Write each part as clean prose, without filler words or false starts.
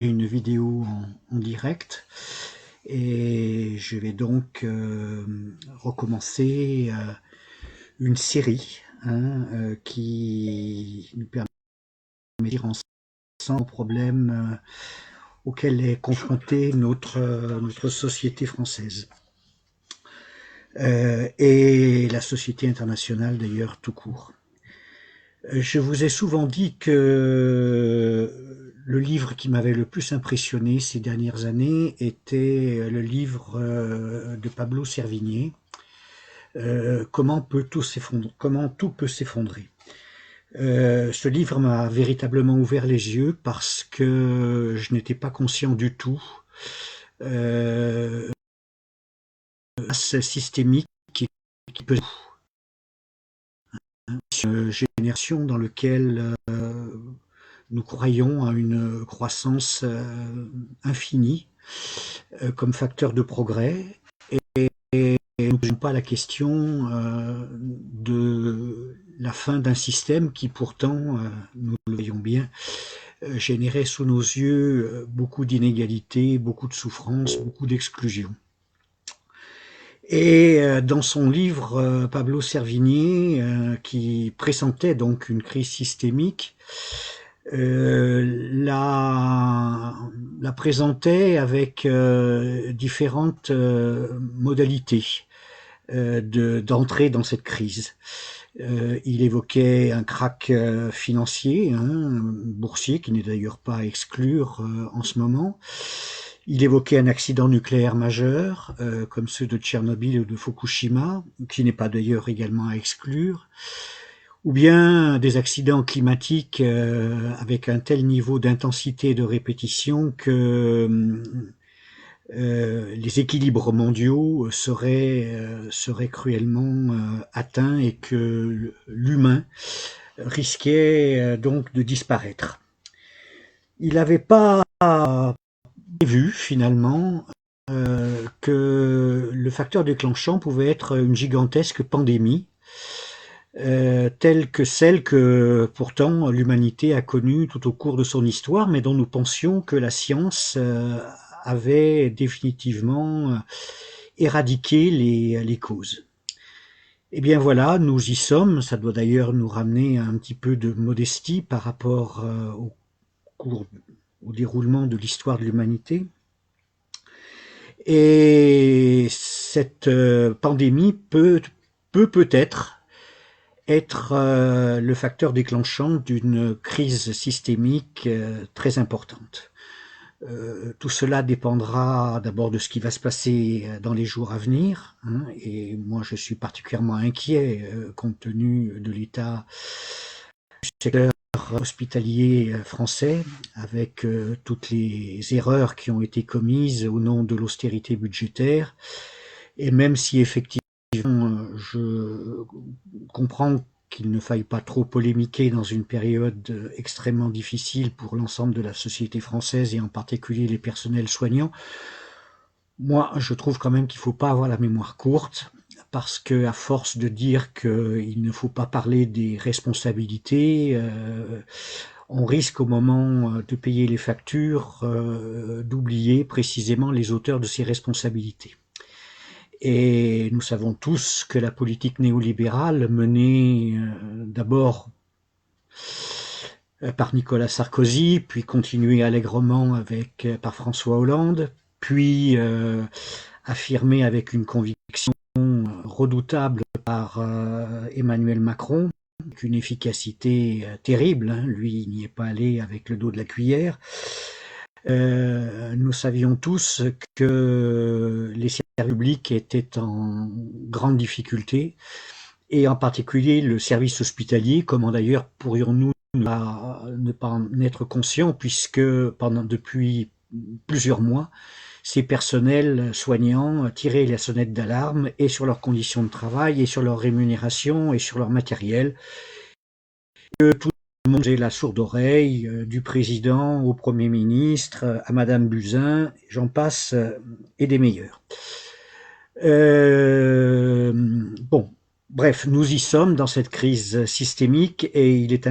une vidéo en direct et je vais donc recommencer une série qui nous permet de dire ensemble aux problèmes auxquels est confrontée notre société française et la société internationale d'ailleurs tout court. Je vous ai souvent dit que le livre qui m'avait le plus impressionné ces dernières années était le livre de Pablo Servigne, Comment tout peut s'effondrer. Ce livre m'a véritablement ouvert les yeux parce que je n'étais pas conscient du tout systémique qui peut une génération dans laquelle nous croyons à une croissance infinie comme facteur de progrès et nous ne posons pas la question de la fin d'un système qui pourtant, nous le voyons bien, générait sous nos yeux beaucoup d'inégalités, beaucoup de souffrances, beaucoup d'exclusions. Et dans son livre, Pablo Servigne, qui pressentait donc une crise systémique, la présentait avec différentes modalités d'entrée dans cette crise. Il évoquait un krach financier, boursier, qui n'est d'ailleurs pas à exclure en ce moment. Il évoquait un accident nucléaire majeur, comme ceux de Tchernobyl ou de Fukushima, qui n'est pas d'ailleurs également à exclure, ou bien des accidents climatiques avec un tel niveau d'intensité et de répétition que les équilibres mondiaux seraient cruellement atteints et que l'humain risquait donc de disparaître. Il n'avait pas prévu finalement que le facteur déclenchant pouvait être une gigantesque pandémie, telle que celle que pourtant l'humanité a connue tout au cours de son histoire, mais dont nous pensions que la science avait définitivement éradiqué les causes. Eh bien voilà, nous y sommes. Ça doit d'ailleurs nous ramener à un petit peu de modestie par rapport au déroulement de l'histoire de l'humanité. Et cette pandémie peut-être être le facteur déclenchant d'une crise systémique très importante. Tout cela dépendra d'abord de ce qui va se passer dans les jours à venir, et moi je suis particulièrement inquiet compte tenu de l'état du secteur hospitalier français, avec toutes les erreurs qui ont été commises au nom de l'austérité budgétaire, et même si effectivement je comprends qu'il ne faille pas trop polémiquer dans une période extrêmement difficile pour l'ensemble de la société française et en particulier les personnels soignants, moi je trouve quand même qu'il ne faut pas avoir la mémoire courte, parce que à force de dire qu'il ne faut pas parler des responsabilités, on risque au moment de payer les factures d'oublier précisément les auteurs de ces responsabilités. Et nous savons tous que la politique néolibérale menée d'abord par Nicolas Sarkozy, puis continuée allègrement par François Hollande, puis affirmée avec une conviction redoutable par Emmanuel Macron, avec une efficacité terrible, lui il n'y est pas allé avec le dos de la cuillère. Nous savions tous que les services publics étaient en grande difficulté, et en particulier le service hospitalier. Comment d'ailleurs pourrions-nous ne pas en être conscients, puisque depuis plusieurs mois, ces personnels soignants tiraient la sonnette d'alarme et sur leurs conditions de travail, et sur leur rémunération, et sur leur matériel. Que tout le monde ait la sourde oreille, du président au Premier ministre, à Madame Buzyn, j'en passe, et des meilleurs. Bon, bref, nous y sommes dans cette crise systémique, et il est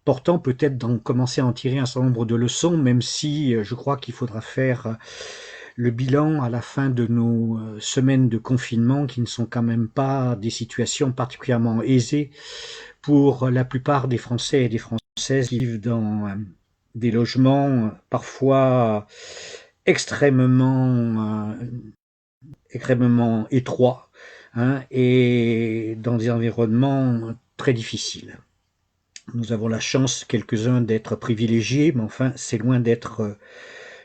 important peut-être d'en commencer à en tirer un certain nombre de leçons, même si je crois qu'il faudra faire le bilan à la fin de nos semaines de confinement, qui ne sont quand même pas des situations particulièrement aisées pour la plupart des Français et des Françaises qui vivent dans des logements parfois extrêmement étroits, hein, et dans des environnements très difficiles. Nous avons la chance, quelques-uns, d'être privilégiés, mais enfin, c'est loin d'être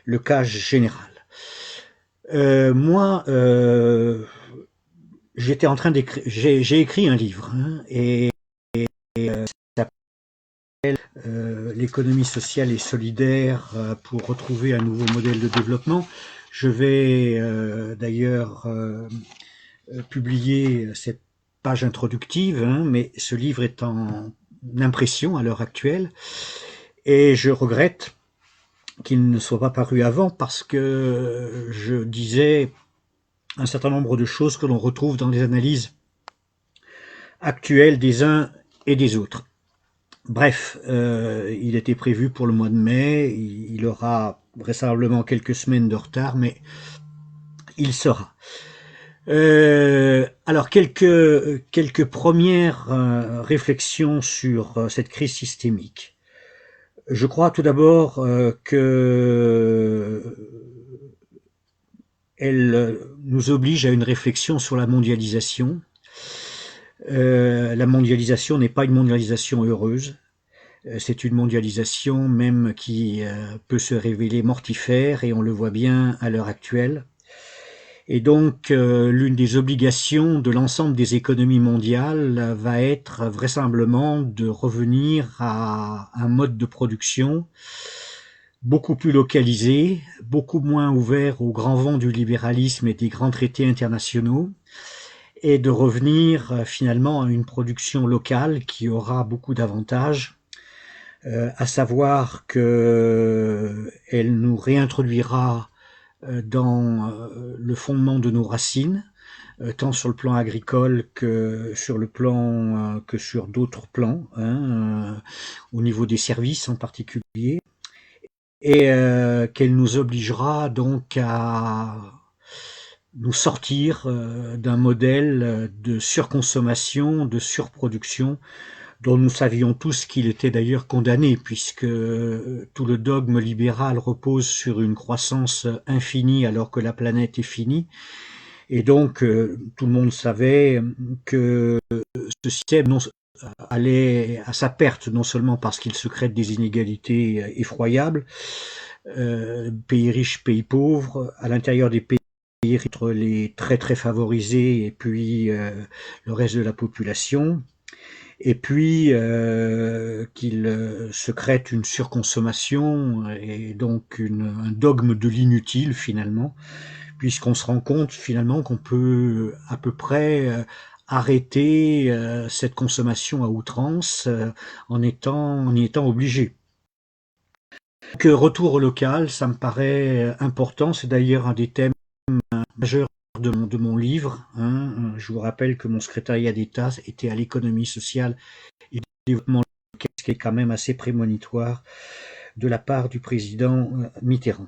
le cas général. Moi, j'étais en train d'écrire, j'ai écrit un livre, hein, et ça s'appelle l'économie sociale et solidaire pour retrouver un nouveau modèle de développement. Je vais d'ailleurs publier cette page introductive, hein, mais ce livre est en impression à l'heure actuelle, et je regrette qu'il ne soit pas paru avant parce que je disais un certain nombre de choses que l'on retrouve dans les analyses actuelles des uns et des autres. Bref, il était prévu pour le mois de mai, il aura vraisemblablement quelques semaines de retard, mais il sera. Alors quelques premières réflexions sur cette crise systémique. Je crois tout d'abord que elle nous oblige à une réflexion sur la mondialisation. La mondialisation n'est pas une mondialisation heureuse. C'est une mondialisation même qui peut se révéler mortifère, et on le voit bien à l'heure actuelle. Et donc, l'une des obligations de l'ensemble des économies mondiales va être vraisemblablement de revenir à un mode de production beaucoup plus localisé, beaucoup moins ouvert aux grands vents du libéralisme et des grands traités internationaux, et de revenir finalement à une production locale qui aura beaucoup d'avantages, à savoir qu'elle nous réintroduira dans le fondement de nos racines, tant sur le plan agricole que sur d'autres plans, hein, au niveau des services en particulier, et qu'elle nous obligera donc à nous sortir d'un modèle de surconsommation, de surproduction, dont nous savions tous qu'il était d'ailleurs condamné, puisque tout le dogme libéral repose sur une croissance infinie alors que la planète est finie. Et donc, tout le monde savait que ce système allait à sa perte, non seulement parce qu'il se crée des inégalités effroyables, pays riches, pays pauvres, à l'intérieur des pays entre les très très favorisés et puis le reste de la population, et puis qu'il se crée une surconsommation et donc un dogme de l'inutile finalement, puisqu'on se rend compte finalement qu'on peut à peu près arrêter cette consommation à outrance en y étant obligé. Donc, retour au local, ça me paraît important, c'est d'ailleurs un des thèmes majeurs de mon livre, hein. Je vous rappelle que mon secrétariat d'État était à l'économie sociale et au développement local, ce qui est quand même assez prémonitoire de la part du président Mitterrand.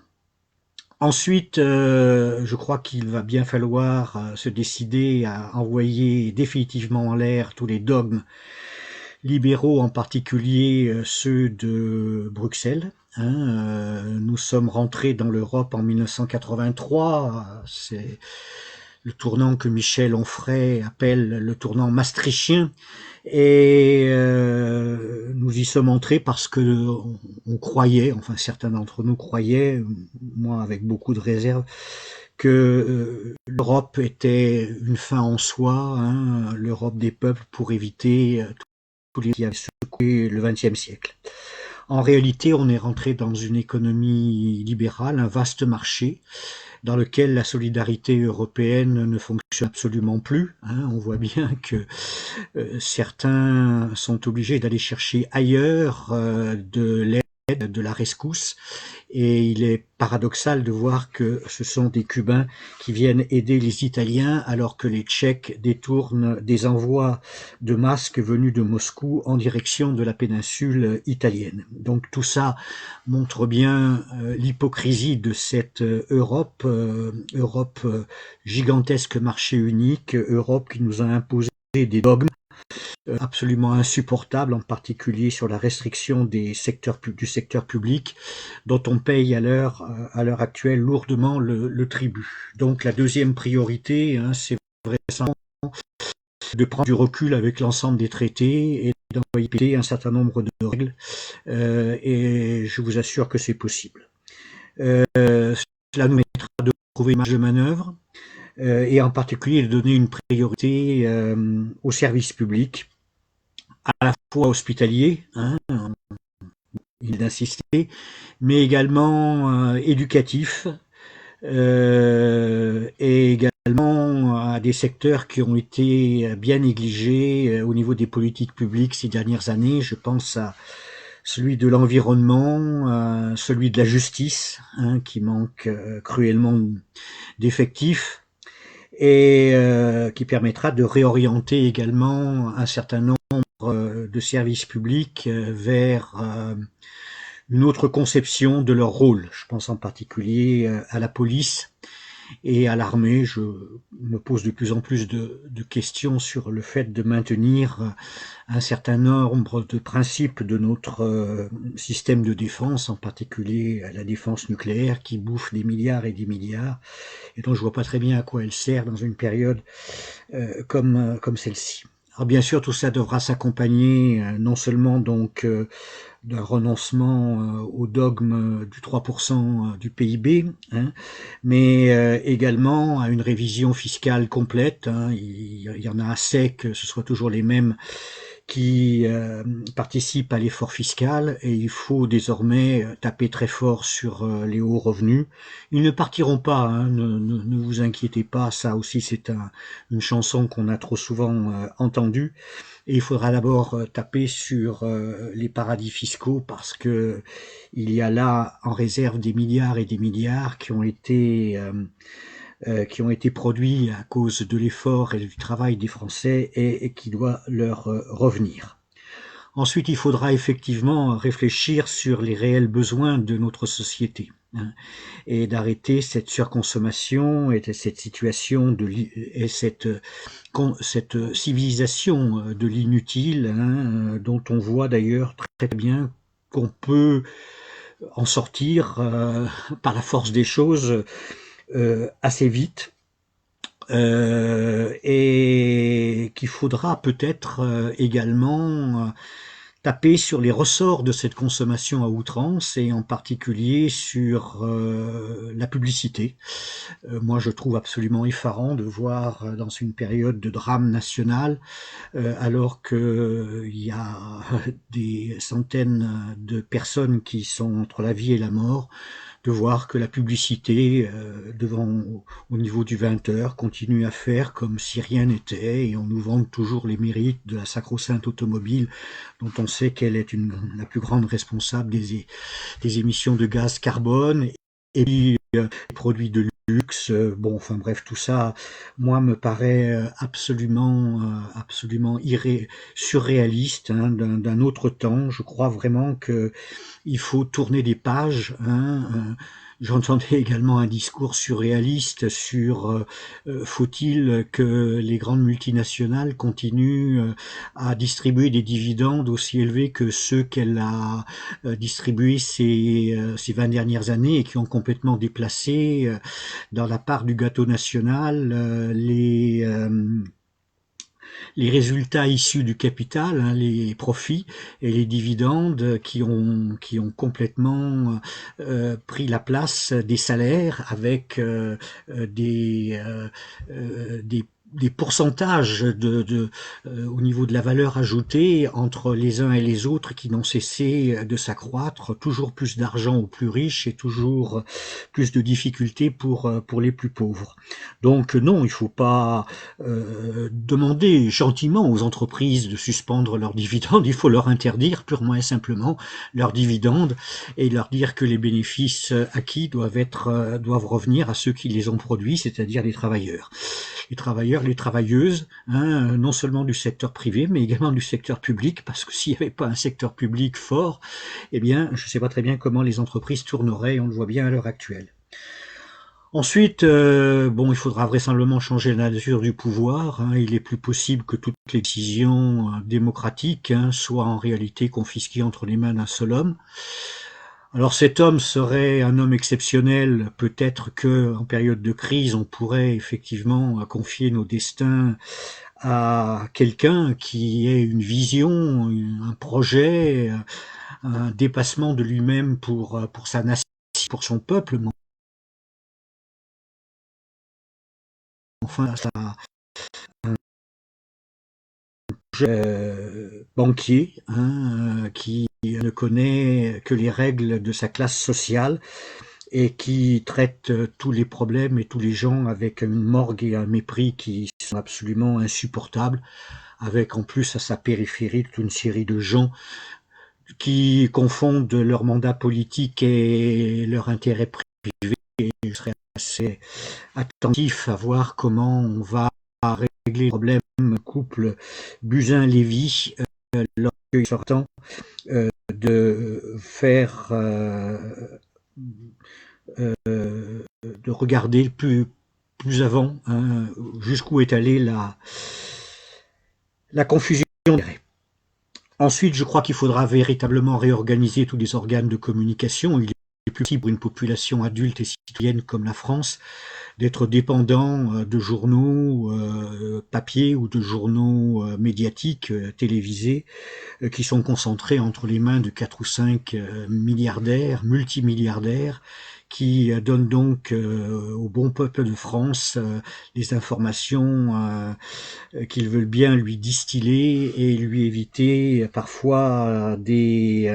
Ensuite, je crois qu'il va bien falloir se décider à envoyer définitivement en l'air tous les dogmes libéraux, en particulier ceux de Bruxelles. Nous sommes rentrés dans l'Europe en 1983, c'est le tournant que Michel Onfray appelle le tournant maastrichtien, et nous y sommes entrés parce que on croyait, enfin certains d'entre nous croyaient, moi avec beaucoup de réserve, que l'Europe était une fin en soi, hein, l'Europe des peuples pour éviter tous les qui avaient secoué le XXe siècle. En réalité, on est rentré dans une économie libérale, un vaste marché, dans lequel la solidarité européenne ne fonctionne absolument plus. On voit bien que certains sont obligés d'aller chercher ailleurs de l'aide de la rescousse. Et il est paradoxal de voir que ce sont des Cubains qui viennent aider les Italiens alors que les Tchèques détournent des envois de masques venus de Moscou en direction de la péninsule italienne. Donc tout ça montre bien l'hypocrisie de cette Europe, gigantesque marché unique, Europe qui nous a imposé des dogmes absolument insupportable, en particulier sur la restriction du secteur public, dont on paye à l'heure actuelle lourdement le tribut. Donc la deuxième priorité, c'est vraiment de prendre du recul avec l'ensemble des traités et d'envoyer un certain nombre de règles, et je vous assure que c'est possible. Cela nous mettra de trouver une marge de manœuvre, et en particulier de donner une priorité aux services publics, à la fois hospitalier, il d'insister, mais également éducatif, et également à des secteurs qui ont été bien négligés au niveau des politiques publiques ces dernières années. Je pense à celui de l'environnement, celui de la justice, qui manque cruellement d'effectifs, et qui permettra de réorienter également un certain nombre de services publics vers une autre conception de leur rôle. Je pense en particulier à la police et à l'armée. Je me pose de plus en plus de questions sur le fait de maintenir un certain nombre de principes de notre système de défense, en particulier la défense nucléaire qui bouffe des milliards et des milliards, et dont je vois pas très bien à quoi elle sert dans une période comme celle-ci. Alors bien sûr, tout ça devra s'accompagner non seulement donc d'un renoncement au dogme du 3% du PIB, mais également à une révision fiscale complète. Il y en a assez que ce soit toujours les mêmes qui participent à l'effort fiscal, et il faut désormais taper très fort sur les hauts revenus. Ils ne partiront pas, ne vous inquiétez pas, ça aussi c'est une chanson qu'on a trop souvent entendue. Et il faudra d'abord taper sur les paradis fiscaux, parce que il y a là en réserve des milliards et des milliards qui ont été produits à cause de l'effort et du travail des Français, et qui doit leur revenir. Ensuite, il faudra effectivement réfléchir sur les réels besoins de notre société, et d'arrêter cette surconsommation et cette situation et cette civilisation de l'inutile, dont on voit d'ailleurs très bien qu'on peut en sortir par la force des choses assez vite, et qu'il faudra peut-être également taper sur les ressorts de cette consommation à outrance, et en particulier sur la publicité. Moi, je trouve absolument effarant de voir dans une période de drame national, alors qu'il y a des centaines de personnes qui sont entre la vie et la mort, de voir que la publicité au niveau du 20h continue à faire comme si rien n'était, et on nous vante toujours les mérites de la sacro-sainte automobile, dont on sait qu'elle est la plus grande responsable des émissions de gaz carbone, et puis les produits de luxe. Bon, enfin bref, tout ça, moi, me paraît absolument surréaliste, d'un autre temps. Je crois vraiment que il faut tourner des pages. J'entendais également un discours surréaliste sur faut-il que les grandes multinationales continuent à distribuer des dividendes aussi élevés que ceux qu'elle a distribués ces 20 dernières années, et qui ont complètement déplacé dans la part du gâteau national les résultats issus du capital, les profits et les dividendes qui ont complètement pris la place des salaires, avec des des pourcentages au niveau de la valeur ajoutée entre les uns et les autres qui n'ont cessé de s'accroître, toujours plus d'argent aux plus riches et toujours plus de difficultés pour les plus pauvres. Donc non, il faut pas demander gentiment aux entreprises de suspendre leurs dividendes, il faut leur interdire purement et simplement leurs dividendes et leur dire que les bénéfices acquis doivent revenir à ceux qui les ont produits, c'est-à-dire les travailleurs. Les travailleurs, les travailleuses, hein, non seulement du secteur privé, mais également du secteur public, parce que s'il n'y avait pas un secteur public fort, eh bien, je ne sais pas très bien comment les entreprises tourneraient, on le voit bien à l'heure actuelle. Ensuite, bon, il faudra vraisemblablement changer la nature du pouvoir. Hein. Il est plus possible que toutes les décisions démocratiques soient en réalité confisquées entre les mains d'un seul homme. Alors cet homme serait un homme exceptionnel, peut-être que en période de crise, on pourrait effectivement confier nos destins à quelqu'un qui ait une vision, un projet, un dépassement de lui-même pour sa nation, pour son peuple. Enfin, ça, un banquier qui ne connaît que les règles de sa classe sociale et qui traite tous les problèmes et tous les gens avec une morgue et un mépris qui sont absolument insupportables, avec en plus à sa périphérie toute une série de gens qui confondent leur mandat politique et leur intérêt privé. Et je serais assez attentif à voir comment on va régler le problème couple Buzyn-Lévy lorsqu'il sortant de faire de regarder plus avant jusqu'où est allée la confusion. Ensuite, je crois qu'il faudra véritablement réorganiser tous les organes de communication. Il est plus possible pour une population adulte et citoyenne comme la France d'être dépendant de journaux papier ou de journaux médiatiques, télévisés, qui sont concentrés entre les mains de 4 ou 5 milliardaires, multimilliardaires, qui donnent donc au bon peuple de France les informations qu'ils veulent bien lui distiller et lui éviter parfois des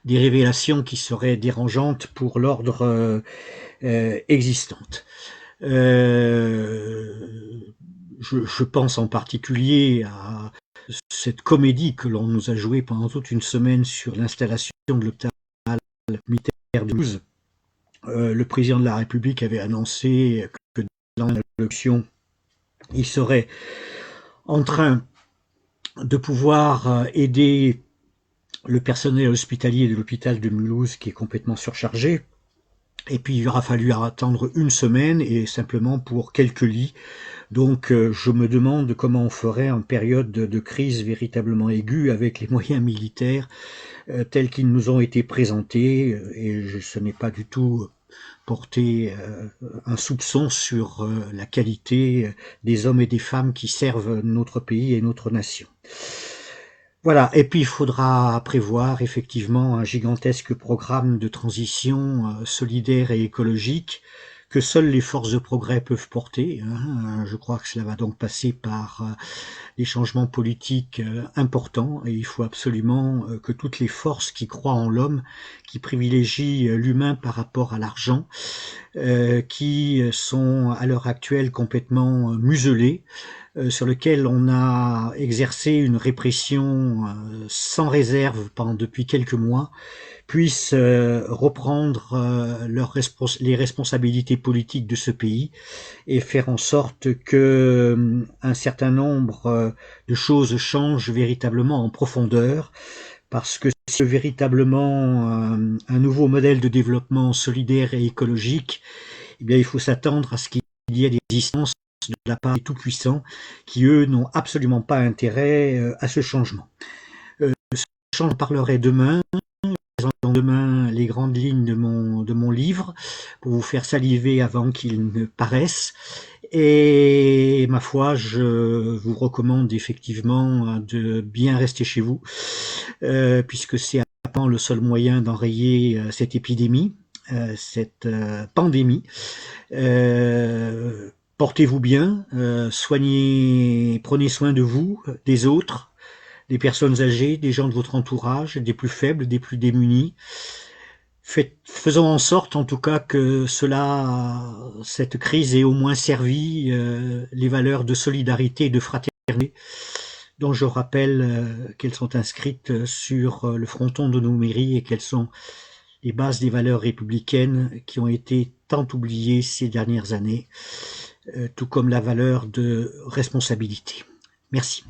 révélations qui seraient dérangeantes pour l'ordre existante. Je pense en particulier à cette comédie que l'on nous a jouée pendant toute une semaine sur l'installation de l'hôpital militaire de Toulouse. Le président de la République avait annoncé que dans l'élection, il serait en train de pouvoir aider le personnel hospitalier de l'hôpital de Mulhouse qui est complètement surchargé. Et puis il aura fallu attendre une semaine et simplement pour quelques lits. Donc je me demande comment on ferait en période de crise véritablement aiguë avec les moyens militaires tels qu'ils nous ont été présentés. Et ce n'est pas du tout porter un soupçon sur la qualité des hommes et des femmes qui servent notre pays et notre nation. Voilà, et puis il faudra prévoir effectivement un gigantesque programme de transition solidaire et écologique que seules les forces de progrès peuvent porter. Je crois que cela va donc passer par des changements politiques importants et il faut absolument que toutes les forces qui croient en l'homme, qui privilégient l'humain par rapport à l'argent, qui sont à l'heure actuelle complètement muselées, sur lequel on a exercé une répression sans réserve depuis quelques mois, puissent reprendre les responsabilités politiques de ce pays et faire en sorte que un certain nombre de choses changent véritablement en profondeur, parce que si véritablement un nouveau modèle de développement solidaire et écologique, eh bien il faut s'attendre à ce qu'il y ait des résistances de la part des tout-puissants qui, eux, n'ont absolument pas intérêt à ce changement. J'en parlerai demain. Demain les grandes lignes de mon livre pour vous faire saliver avant qu'il ne paraisse. Et ma foi, je vous recommande effectivement de bien rester chez vous, puisque c'est apparemment le seul moyen d'enrayer cette épidémie, cette pandémie. Portez-vous bien, prenez soin de vous, des autres, des personnes âgées, des gens de votre entourage, des plus faibles, des plus démunis. Faisons en sorte, en tout cas, que cette crise ait au moins servi les valeurs de solidarité et de fraternité, dont je rappelle qu'elles sont inscrites sur le fronton de nos mairies et qu'elles sont les bases des valeurs républicaines qui ont été tant oubliées ces dernières années, tout comme la valeur de responsabilité. Merci.